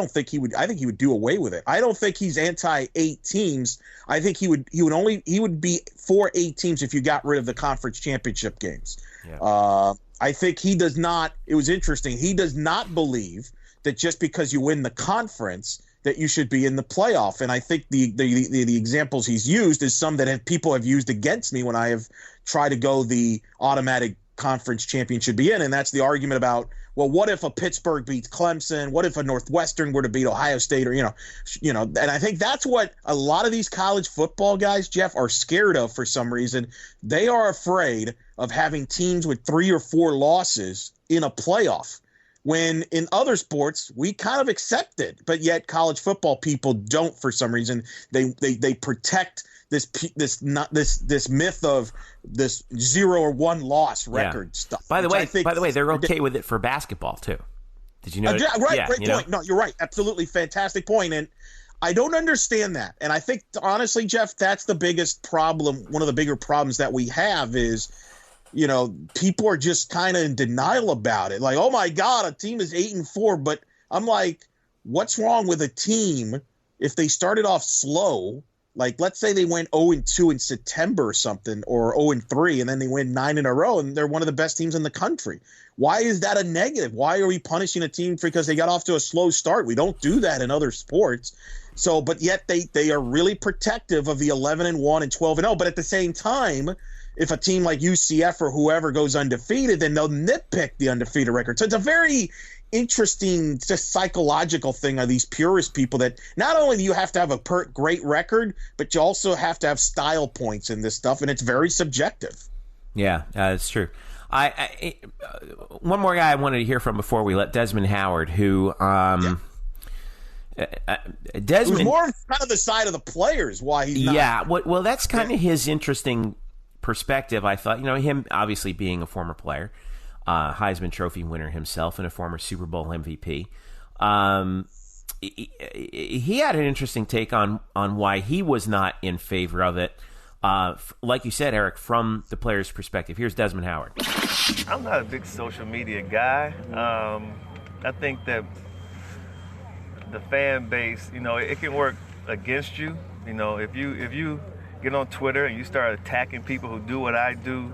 think he would do away with it. I don't think he's anti 8 teams. I think he would be for 8 teams if you got rid of the conference championship games. Yeah. I think he does not. It was interesting. He does not believe that just because you win the conference that you should be in the playoff. And I think the examples he's used is some that people have used against me when I have tried to go the automatic conference champion should be in. And that's the argument about, well, what if a Pittsburgh beats Clemson? What if a Northwestern were to beat Ohio State? Or, and I think that's what a lot of these college football guys, Jeff, are scared of for some reason. They are afraid of having teams with 3 or 4 losses in a playoff, when in other sports we kind of accept it, but yet college football people don't for some reason. They protect this myth of this 0 or 1 loss record stuff. By the way, they're okay with it for basketball too. Did you know? Right, great point. No, you're right. Absolutely fantastic point. And I don't understand that. And I think honestly, Jeff, that's the biggest problem. One of the bigger problems that we have is, people are just kind of in denial about it. Like, oh my God, a team is 8-4. But I'm like, what's wrong with a team if they started off slow? Like, let's say they went 0-2 in September or something, or 0-3, and then they win 9 in a row, and they're one of the best teams in the country. Why is that a negative? Why are we punishing a team because they got off to a slow start? We don't do that in other sports. So, but yet they are really protective of the 11-1 and 12-0. But at the same time, if a team like UCF or whoever goes undefeated, then they'll nitpick the undefeated record. So it's a very interesting, just psychological thing of these purist people, that not only do you have to have a great record, but you also have to have style points in this stuff, and it's very subjective. Yeah, it's true. One more guy I wanted to hear from before we let Desmond Howard, who Desmond, who's more kind of the side of the players. Why he's not? Yeah, well, that's kind of his interesting perspective. I thought, him obviously being a former player, Heisman Trophy winner himself, and a former Super Bowl MVP. He had an interesting take on why he was not in favor of it. Like you said, Eric, from the player's perspective. Here's Desmond Howard. I'm not a big social media guy. I think that the fan base, it can work against you. If you get on Twitter and you start attacking people who do what I do,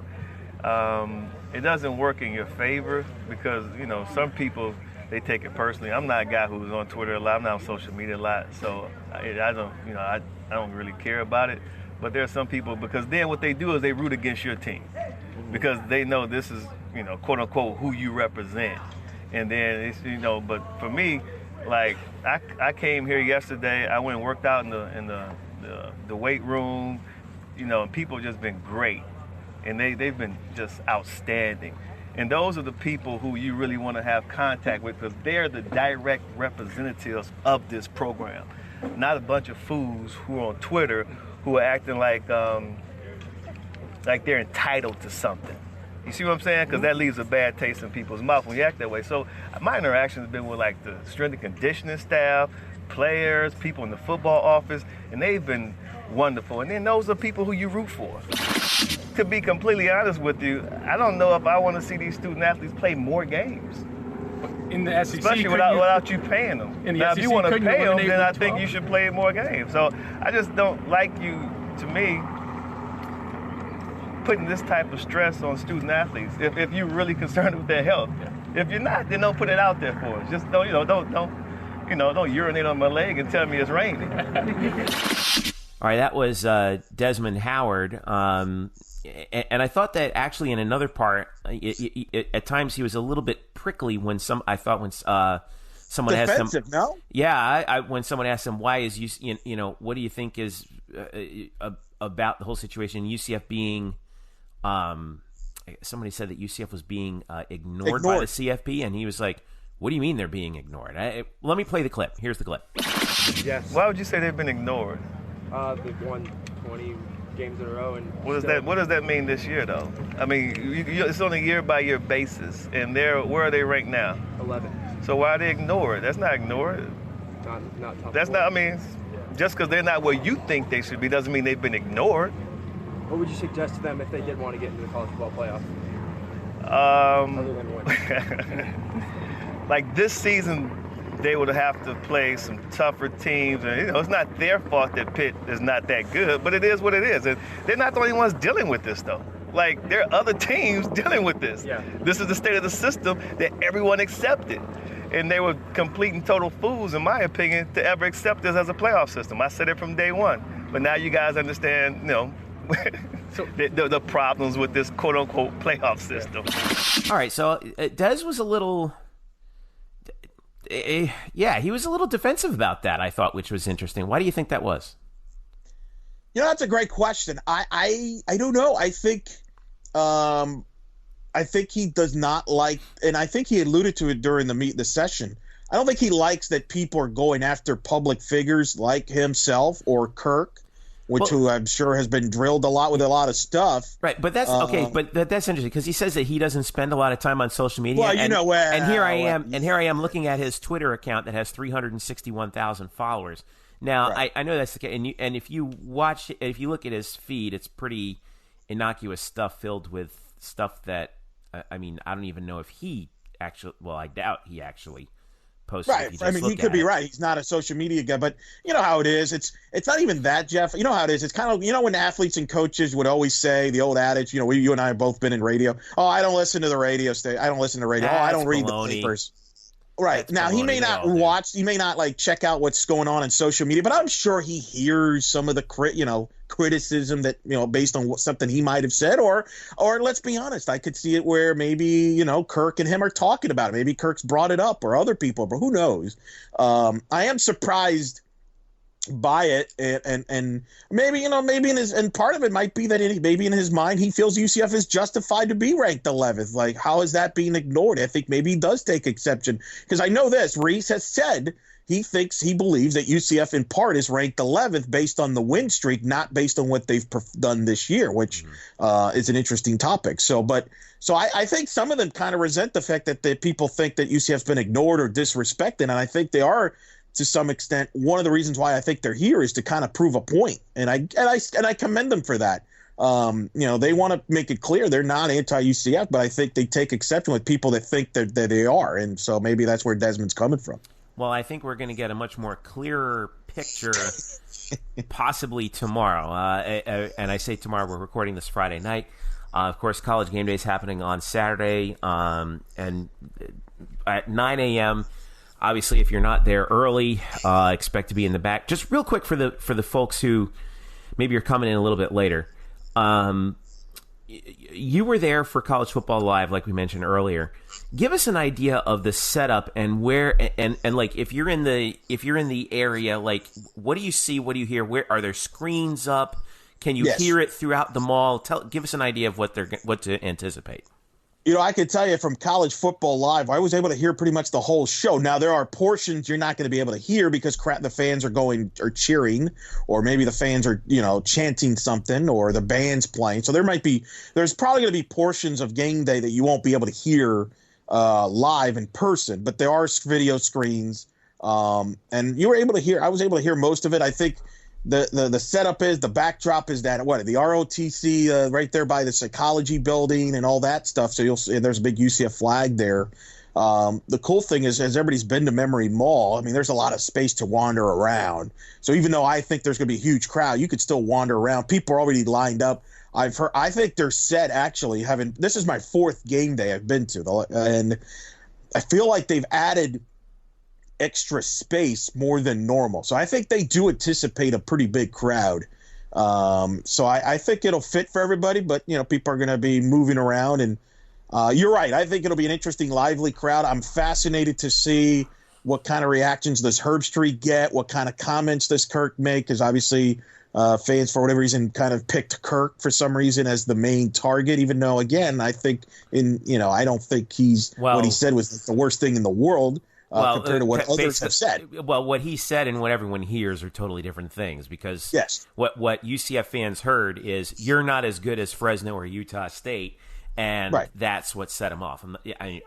it doesn't work in your favor, because some people, they take it personally. I'm not a guy who's on Twitter a lot. I'm not on social media a lot, so I don't really care about it. But there are some people, because then what they do is they root against your team, because they know this is quote unquote who you represent. And then it's but for me, like I came here yesterday. I went and worked out in the weight room. People just been great. And they've been just outstanding. And those are the people who you really want to have contact with, because they're the direct representatives of this program. Not a bunch of fools who are on Twitter who are acting like they're entitled to something. You see what I'm saying? Because that leaves a bad taste in people's mouth when you act that way. So my interaction has been with like the strength and conditioning staff, players, people in the football office, and they've been wonderful. And then those are people who you root for. To be completely honest with you, I don't know if I want to see these student athletes play more games. In the SEC, especially without you paying them. Now, if you want to pay them, then I think you should play more games. So I just don't like you, to me, putting this type of stress on student athletes. If you're really concerned with their health, if you're not, then don't put it out there for us. Just don't urinate on my leg and tell me it's raining. All right, that was Desmond Howard. And I thought that actually in another part, at times he was a little bit prickly when someone asked him. No? Yeah, when someone asked him why is what do you think is about the whole situation? UCF being, somebody said that UCF was being ignored by the CFP, and he was like, "What do you mean they're being ignored?" Let me play the clip. Here's the clip. Yes. Why would you say they've been ignored? They've won 20 games in a row, and what does that mean this year, though? I mean, it's on a year-by-year basis, and where are they ranked now? 11. So why are they ignored? That's not ignored. Not top. That's not. I mean, just because they're not where you think they should be doesn't mean they've been ignored. What would you suggest to them if they did want to get into the college football playoff? Other than win. Like this season, they would have to play some tougher teams. And, it's not their fault that Pitt is not that good, but it is what it is. And they're not the only ones dealing with this, though. Like, there are other teams dealing with this. Yeah. This is the state of the system that everyone accepted. And they were complete and total fools, in my opinion, to ever accept this as a playoff system. I said it from day one. But now you guys understand, the problems with this quote-unquote playoff system. All right, so Des was a little... yeah, he was a little defensive about that, I thought, which was interesting. Why do you think that was? That's a great question. I don't know. I think he does not like, and I think he alluded to it during the session. I don't think he likes that people are going after public figures like himself or Kirk, who I'm sure has been drilled a lot with a lot of stuff. Right, but that's okay. But that's interesting because he says that he doesn't spend a lot of time on social media. Well, and here I am looking at his Twitter account that has 361,000 followers. Now, right. I know that's the case, and if you look at his feed, it's pretty innocuous stuff filled with stuff that I don't even know if he actually. Well, I doubt he actually. Right. He could be right. He's not a social media guy, but you know how it is. It's not even that, Jeff. You know how it is. It's kind of, when athletes and coaches would always say the old adage, you and I have both been in radio. Oh, I don't listen to the radio station. I don't listen to radio. I don't read the papers. Right. Now, he may not watch, he may not check out what's going on social media, but I'm sure he hears some of the criticism that, based on something he might have said, or let's be honest, I could see it where maybe, Kirk and him are talking about it. Maybe Kirk's brought it up or other people, but who knows? I am surprised by it, and maybe maybe and part of it might be that maybe in his mind he feels UCF is justified to be ranked 11th. Like, how is that being ignored? I think maybe he does take exception, because I know this. Rece has said he believes that UCF in part is ranked 11th based on the win streak, not based on what they've done this year, which is an interesting topic. So I think some of them kind of resent the fact that people think that UCF's been ignored or disrespected, and I think they are. To some extent, one of the reasons why I think they're here is to kind of prove a point, and I commend them for that. They want to make it clear they're not anti-UCF, but I think they take exception with people that think that they are, and so maybe that's where Desmond's coming from. Well, I think we're going to get a much more clearer picture possibly tomorrow, and I say tomorrow, we're recording this Friday night. Of course, College GameDay is happening on Saturday, and at 9 a.m., obviously, if you're not there early, expect to be in the back. Just real quick for the folks who maybe are coming in a little bit later. You were there for College Football Live, like we mentioned earlier. Give us an idea of the setup and where and like if you're in the area, like what do you see? What do you hear? Where are there screens up? Can you hear it throughout the mall? Give us an idea of what to anticipate. I can tell you from College Football Live, I was able to hear pretty much the whole show. Now, there are portions you're not going to be able to hear because the fans are cheering, or maybe the fans are, chanting something, or the band's playing. So there's probably going to be portions of game day that you won't be able to hear live in person, but there are video screens. And I was able to hear most of it. I think the setup is, the backdrop is that the ROTC right there by the psychology building and all that stuff. So you'll see there's a big UCF flag there. The cool thing is, as everybody's been to Memory Mall, there's a lot of space to wander around. So even though I think there's going to be a huge crowd, you could still wander around. People are already lined up. I think they're set actually this is my 4th game day I've been to, and I feel like they've added extra space more than normal. So I think they do anticipate a pretty big crowd. So I think it'll fit for everybody, but people are going to be moving around, and you're right. I think it'll be an interesting, lively crowd. I'm fascinated to see what kind of reactions does Herbstreit get, what kind of comments does Kirk make, because obviously fans, for whatever reason, kind of picked Kirk for some reason as the main target, even though, again, I think I don't think what he said was the worst thing in the world. Compared to what others have said. Well, what he said and what everyone hears are totally different things, because what UCF fans heard is you're not as good as Fresno or Utah State, and that's what set him off.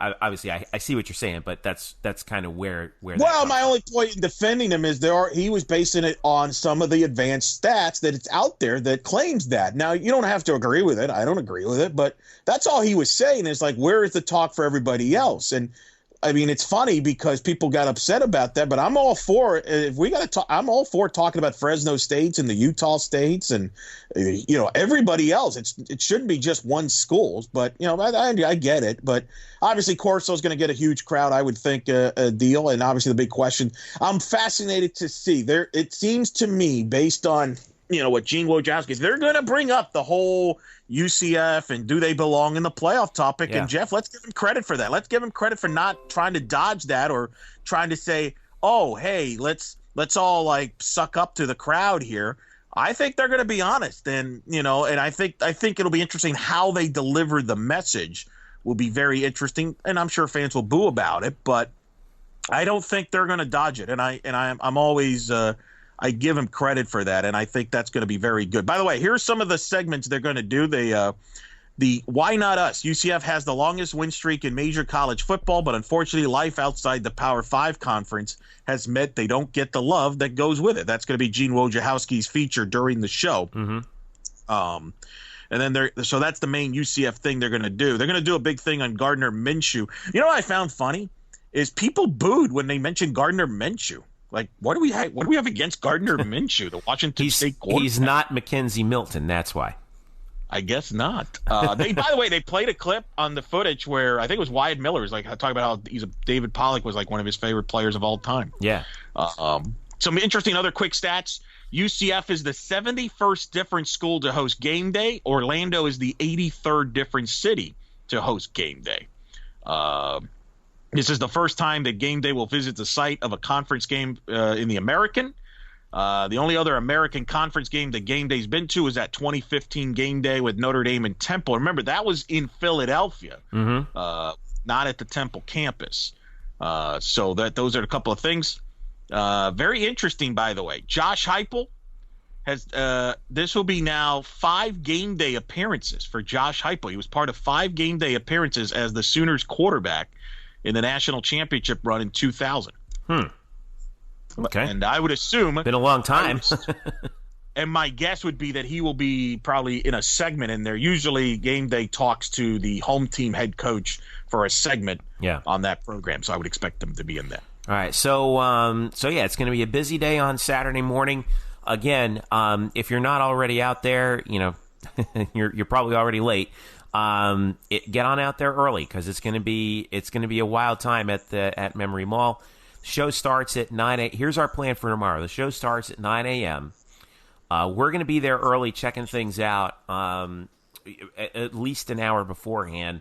Obviously, I see what you're saying, but that's kind of where. Well, my only point in defending him is he was basing it on some of the advanced stats that it's out there that claims that. Now, you don't have to agree with it. I don't agree with it, but that's all he was saying is where is the talk for everybody else? And it's funny because people got upset about that, but I'm all for if we got to talk. I'm all for talking about Fresno States and the Utah States and everybody else. It shouldn't be just one schools, but I get it. But obviously, Corso is going to get a huge crowd. I would think a deal, and obviously the big question. I'm fascinated to see there. It seems to me, based on what Gene Wojciechowski is. They're going to bring up the whole UCF and do they belong in the playoff topic. Yeah. And Jeff, let's give him credit for that. Let's give him credit for not trying to dodge that or trying to say, oh, hey, let's all like suck up to the crowd here. I think they're going to be honest, and and I think it'll be interesting how they deliver the message. Will be very interesting, and I'm sure fans will boo about it, but I don't think they're going to dodge it. And I'm always I give them credit for that, and I think that's going to be very good. By the way, here's some of the segments they're going to do. The Why Not Us? UCF has the longest win streak in major college football, but unfortunately life outside the Power 5 conference has meant they don't get the love that goes with it. That's going to be Gene Wojciechowski's feature during the show. Mm-hmm. And then so that's the main UCF thing they're going to do. They're going to do a big thing on Gardner Minshew. You know what I found funny is people booed when they mentioned Gardner Minshew. Like, what do we have against Gardner Minshew, the Washington State quarterback? He's not Mackenzie Milton, that's why. I guess not. By the way, they played a clip on the footage where I think it was Wyatt Miller was like talking about how David Pollack was like one of his favorite players of all time. Yeah. Some interesting other quick stats. UCF is the 71st different school to host game day. Orlando is the 83rd different city to host game day. This is the first time that game day will visit the site of a conference game in the American. The only other American conference game that game day's been to is that 2015 game day with Notre Dame and Temple. Remember, that was in Philadelphia, not at the Temple campus. So those are a couple of things. Very interesting, by the way. Josh Heupel has this will be now 5 game day appearances for Josh Heupel. He was part of 5 game day appearances as the Sooners quarterback in the national championship run in 2000. Okay. And I would assume been a long time. And my guess would be that he will be probably in a segment in there. Usually game day talks to the home team head coach for a segment on that program. So I would expect them to be in there. All right. So yeah, it's going to be a busy day on Saturday morning. Again, if you're not already out there, you're probably already late. Get on out there early because it's going to be a wild time at Memory Mall. Show starts at 9 a.m. Here's our plan for tomorrow. The show starts at 9 a.m. We're going to be there early checking things out at least an hour beforehand.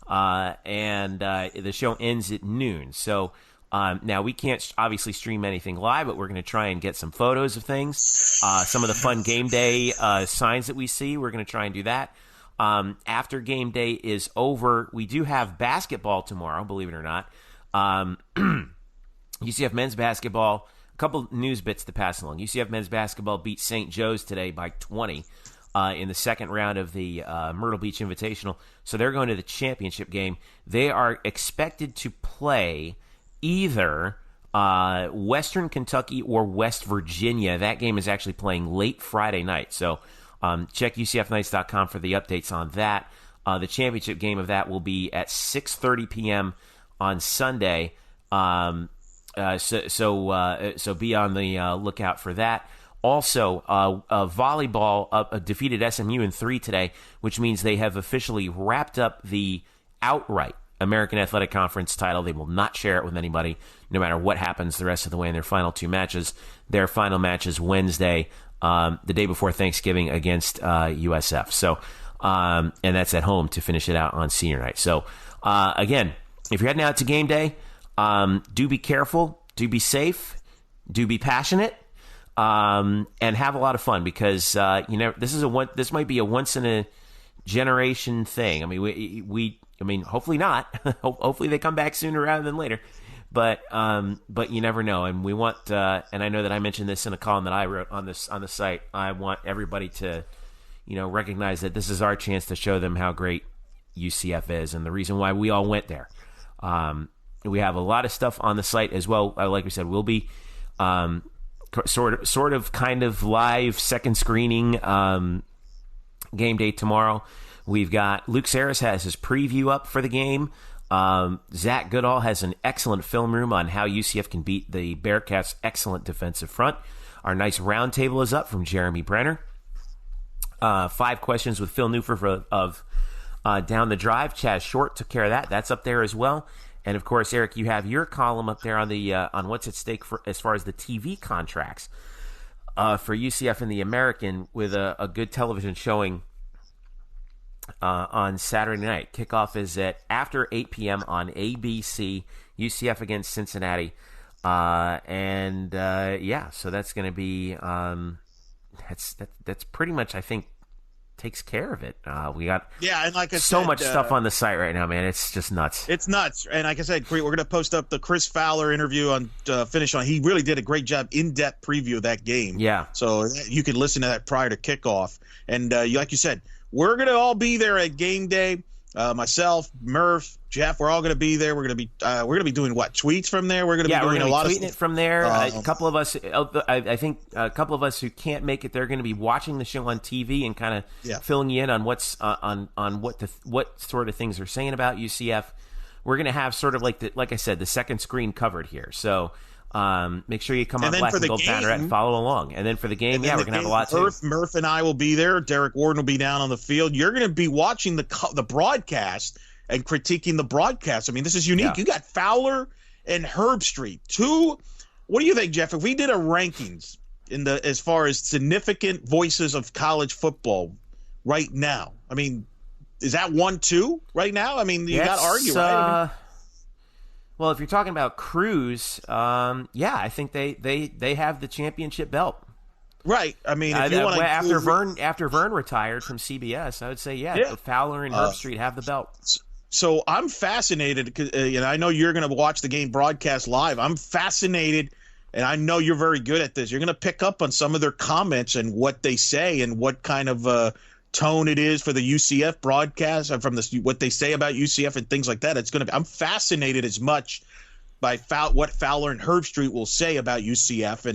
And the show ends at noon. So now we can't obviously stream anything live, but we're going to try and get some photos of things. Some of the fun game day signs that we see, we're going to try and do that. After game day is over, we do have basketball tomorrow, believe it or not. UCF men's basketball, a couple news bits to pass along. UCF men's basketball beat St. Joe's today by 20 in the second round of the Myrtle Beach Invitational. So they're going to the championship game. They are expected to play either Western Kentucky or West Virginia. That game is actually playing late Friday night. So check UCFnights.com for the updates on that. The championship game of that will be at 6:30 p.m. on Sunday. So be on the lookout for that. Also, volleyball defeated SMU in 3 today, which means they have officially wrapped up the outright American Athletic Conference title. They will not share it with anybody, no matter what happens the rest of the way in their final 2 matches. Their final match is Wednesday, the day before Thanksgiving against USF. So, and that's at home to finish it out on senior night. So, again, if you're heading out to game day, do be careful, do be safe, do be passionate, and have a lot of fun because this might be a once in a generation thing. I mean, hopefully not. Hopefully they come back sooner rather than later. But you never know. And we want, and I know that I mentioned this in a column that I wrote on the site. I want everybody to, recognize that this is our chance to show them how great UCF is and the reason why we all went there. We have a lot of stuff on the site as well. Like we said, we'll be sort of kind of live second screening game day tomorrow. We've got Luke Sarris has his preview up for the game. Zach Goodall has an excellent film room on how UCF can beat the Bearcats' excellent defensive front. Our nice roundtable is up from Jeremy Brenner. 5 questions with Phil Newford of Down the Drive. Chaz Short took care of that. That's up there as well. And of course, Eric, you have your column up there on the on what's at stake for as far as the TV contracts. for UCF in the American with a good television showing on Saturday night. Kickoff is at after 8 p.m. on ABC, UCF against Cincinnati. So that's going to be that's pretty much, I think, takes care of it. We got and like I so said, much stuff on the site right now, man. It's just nuts. It's nuts. And like I said, we're going to post up the Chris Fowler interview on Finish On. He really did a great job, in-depth preview of that game. Yeah. So you can listen to that prior to kickoff. And like you said, we're going to all be there at game day. Myself, Murph, Jeff, we're all going to be there. We're going to be doing what, tweets from there. We're going to be doing a lot of tweeting it from there. A couple of us, I think, a couple of us who can't make it, they're going to be watching the show on TV and kind of filling you in on what's on what sort of things they're saying about UCF. We're going to have sort of like I said, the second screen covered here. So make sure you come on Black and Gold Banneret and follow along. And then for the game, we're going to have a lot too. Murph and I will be there. Derek Warden will be down on the field. You're going to be watching the broadcast and critiquing the broadcast. I mean, this is unique. Yeah. You got Fowler and Herb Street. What do you think, Jeff? If we did a rankings as far as significant voices of college football right now, I mean, is that 1-2 right now? I mean, you got to argue, right? Well, if you're talking about Cruz, I think they have the championship belt. Right. I mean, if you want to after Vern retired from CBS, I would say Fowler and Herb Street have the belt. So I'm fascinated because I know you're going to watch the game broadcast live. I'm fascinated, and I know you're very good at this. You're going to pick up on some of their comments and what they say and what kind of tone it is for the UCF broadcast and from what they say about UCF and things like that. I'm fascinated as much by what Fowler and Herb Street will say about UCF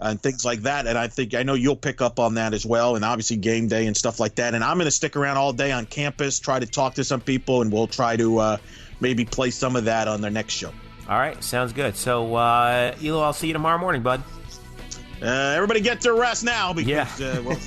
and things like that. And I know you'll pick up on that as well. And obviously game day and stuff like that. And I'm going to stick around all day on campus, try to talk to some people, and we'll try to maybe play some of that on their next show. All right. Sounds good. So, Elo, I'll see you tomorrow morning, bud. Everybody get their rest now because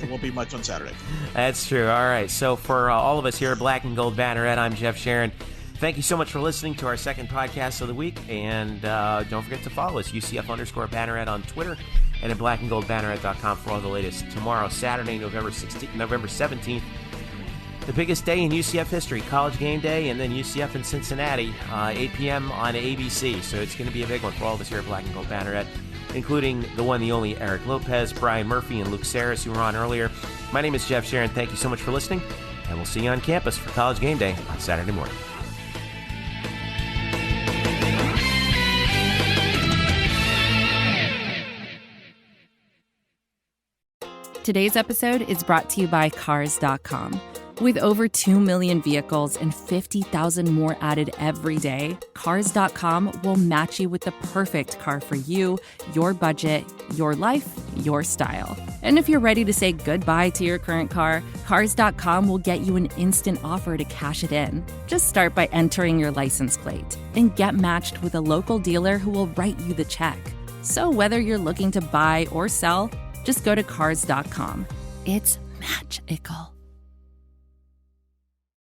won't be much on Saturday. That's true. All right. So for all of us here at Black and Gold Banneret, I'm Jeff Sharon. Thank you so much for listening to our second podcast of the week. And don't forget to follow us, UCF_Banneret on Twitter and at blackandgoldbanneret.com for all the latest. Tomorrow, Saturday, November 17th, the biggest day in UCF history, College GameDay, and then UCF in Cincinnati, 8 p.m. on ABC. So it's going to be a big one for all of us here at Black and Gold Banneret, including the one, the only Eric Lopez, Brian Murphy, and Luke Sarris, who were on earlier. My name is Jeff Sharon. Thank you so much for listening, and we'll see you on campus for College GameDay on Saturday morning. Today's episode is brought to you by Cars.com. With over 2 million vehicles and 50,000 more added every day, Cars.com will match you with the perfect car for you, your budget, your life, your style. And if you're ready to say goodbye to your current car, Cars.com will get you an instant offer to cash it in. Just start by entering your license plate and get matched with a local dealer who will write you the check. So whether you're looking to buy or sell, just go to Cars.com. It's magical.